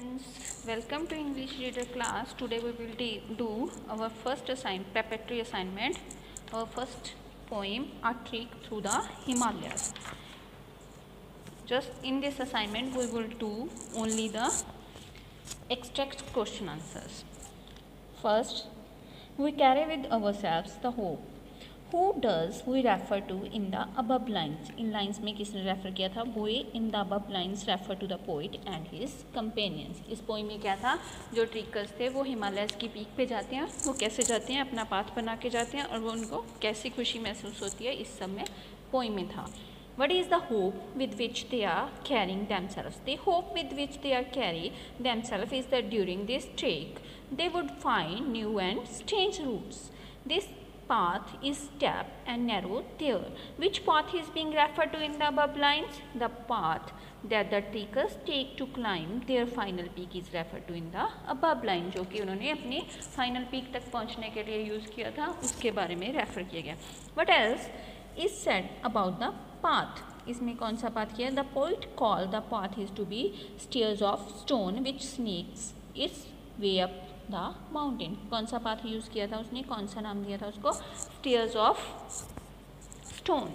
Friends, welcome to English Reader class. Today we will do our first preparatory assignment, our first poem, A Trek Through the Himalayas. Just in this assignment we will do only the extract question answers. First, we carry with ourselves the hope. Who does we refer to in the above lines? In lines में किसने refer किया था? We in the above lines refer to the poet and his companions. इस poem में क्या था? जो ट्रिकर्स थे वो हिमालयस की पीक पे जाते हैं. वो कैसे जाते हैं? अपना पाथ बना के जाते हैं और वो उनको कैसी खुशी महसूस होती है इस सब में पोइम में था. What is the hope with which they are carrying themselves? The hope with which they are carrying themselves is that during this trek they would find new and strange routes. This path is steep and narrow there. Which path is being referred to in the above lines? The path that the trekkers take to climb their final peak is referred to in the above line. जो कि उन्होंने अपनी final peak तक पहुंचने के लिए use किया था उसके बारे में रेफर किया गया. What else is said about the path? इसमें कौन सा पाथ किया? The poet called the path is to be stairs of stone which sneaks its way up the mountain. कौन सा पाथ यूज़ किया था उसने? कौन सा नाम दिया था उसको? Stairs of stone.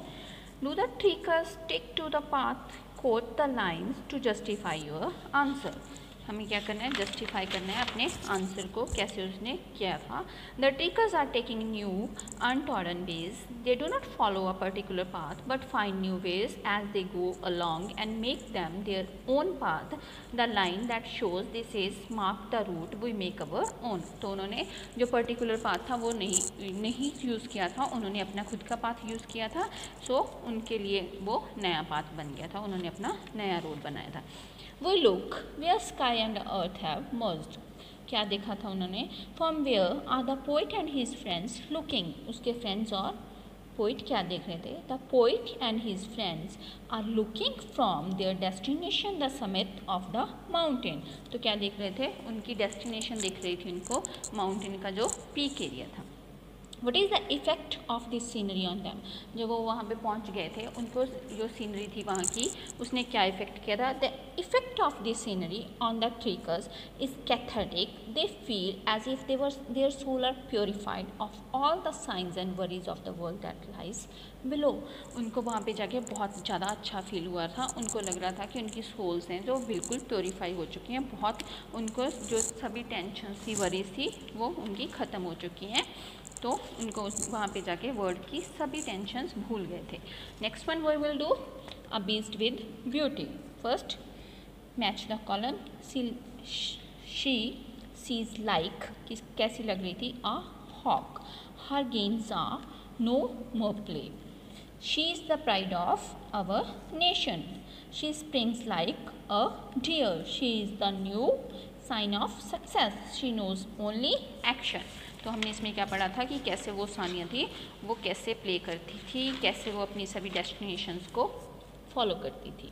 Do the trekkers take to the path quote the lines to justify your answer. हमें क्या करना है? जस्टिफाई करना है अपने आंसर को. कैसे उसने किया था? The trekkers are taking new untrodden ways. They do not follow a particular path but find new ways as they go along and make them their own path. The line that shows this is mark the route we make our own. तो उन्होंने जो particular path था वो नहीं use किया था. उन्होंने अपना खुद का पाथ यूज़ किया था. सो उनके लिए वो नया पाथ बन गया था. उन्होंने अपना नया रोड बनाया था. वो look where sky and earth have merged. क्या देखा था उन्होंने? From where are the poet and his friends looking. उसके फ्रेंड्स और पोइट क्या देख रहे थे? The poet and his friends are looking from their destination the summit of the mountain. तो क्या देख रहे थे? उनकी डेस्टिनेशन दिख रही थी उनको, माउंटेन का जो पीक एरिया था. What is the effect of this scenery on them. जब वो वहाँ पे पहुँच गए थे उनको जो सीनरी थी वहाँ की उसने क्या इफ़ेक्ट किया था? The effect of this scenery on the trekkers is cathartic. They feel as if they were their soul are purified of all the sins and worries of the world that lies below. उनको वहाँ पे जाके बहुत ज़्यादा अच्छा feel हुआ था. उनको लग रहा था कि उनकी सोल्स हैं जो बिल्कुल प्योरीफाई हो चुकी हैं. बहुत उनको जो सभी टेंशन थी, वरीज थी, वो उनकी ख़त्म हो चुकी हैं. तो उनको वहाँ पे जाके वर्ल्ड की सभी टेंशन्स भूल गए थे. Next one we will do a beast with beauty. First match the column. She sees like. कैसी लग रही थी? A hawk. Her games are no more play. She is the pride of our nation. She springs like a deer. She is the new sign of success. She knows only action. तो हमने इसमें क्या पढ़ा था कि कैसे वो सानिया थी, वो कैसे प्ले करती थी, कैसे वो अपनी सभी डेस्टिनेशंस को फॉलो करती थी.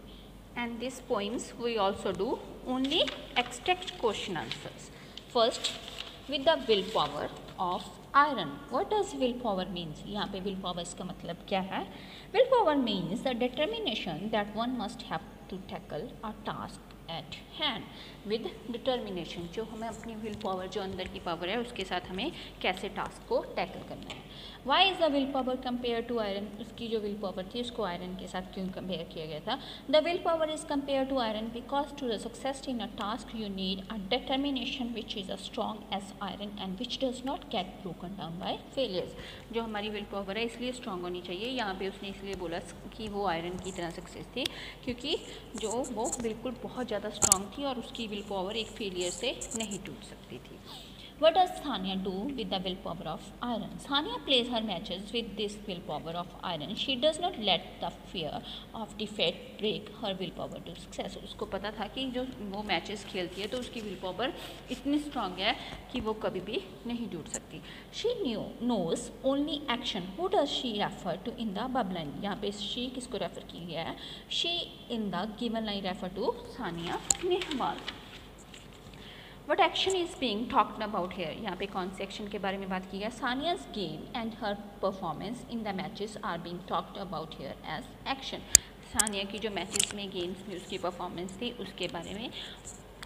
And this poems we also do only extract question answers. First with the will power of iron. What does will power means? यहाँ पे विल पावर का मतलब क्या है? Will power means the determination that one must have to tackle a task at hand with determination. जो हमें अपनी will power, जो अंदर की पावर है, उसके साथ हमें कैसे टास्क को टैकल करना है. Why is the will power compare to iron? उसकी जो विल पावर थी उसको आयरन के साथ क्यों कंपेयर किया गया था? The will power is compare to iron because to the success in a task you need a determination which is a strong as iron and which does not get broken down by failures. जो हमारी will power है इसलिए strong होनी चाहिए. यहाँ पे उसने इसलिए बोला कि वो आयरन की तरह सक्सेस थी क्योंकि जो वो बिल्कुल बहुत ज़्यादा स्ट्रॉन्ग थी और उसकी विल पावर एक फेलियर से नहीं टूट सकती थी. What does Sania do with the willpower of iron? Sania plays her matches with this willpower of iron. She does not let the fear of defeat break her willpower to success. उसको पता था कि जो वो matches खेलती है तो उसकी willpower इतनी strong है कि वो कभी भी नहीं टूट सकती. She knows only action. Who does she refer to in the above line? यहाँ पे she किसको रेफर की गया है? She in the given line refer to Sania Nehwal. What action is being talked about here. यहाँ पे कौन से एक्शन के बारे में बात की है? Sania's game and her performance in the matches are being talked about here as action. Sania की जो मैचेस में, गेम्स में उसकी परफॉर्मेंस थी उसके बारे में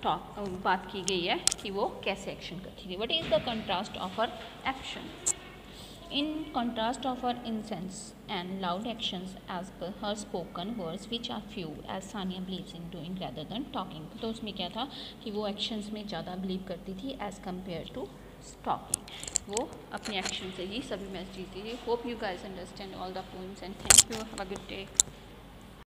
बात की गई है कि वो कैसे एक्शन करती थी. What is the contrast of her action. In contrast of her incense and loud actions as per her spoken words which are few as Sania believes in doing rather than talking. तो उसमें क्या था कि वो actions में ज़्यादा believe करती थी as compared to talking. वो अपने action से ही सभी मैसेज देती थी. Hope you guys understand all the poems and thank you. Have a good day.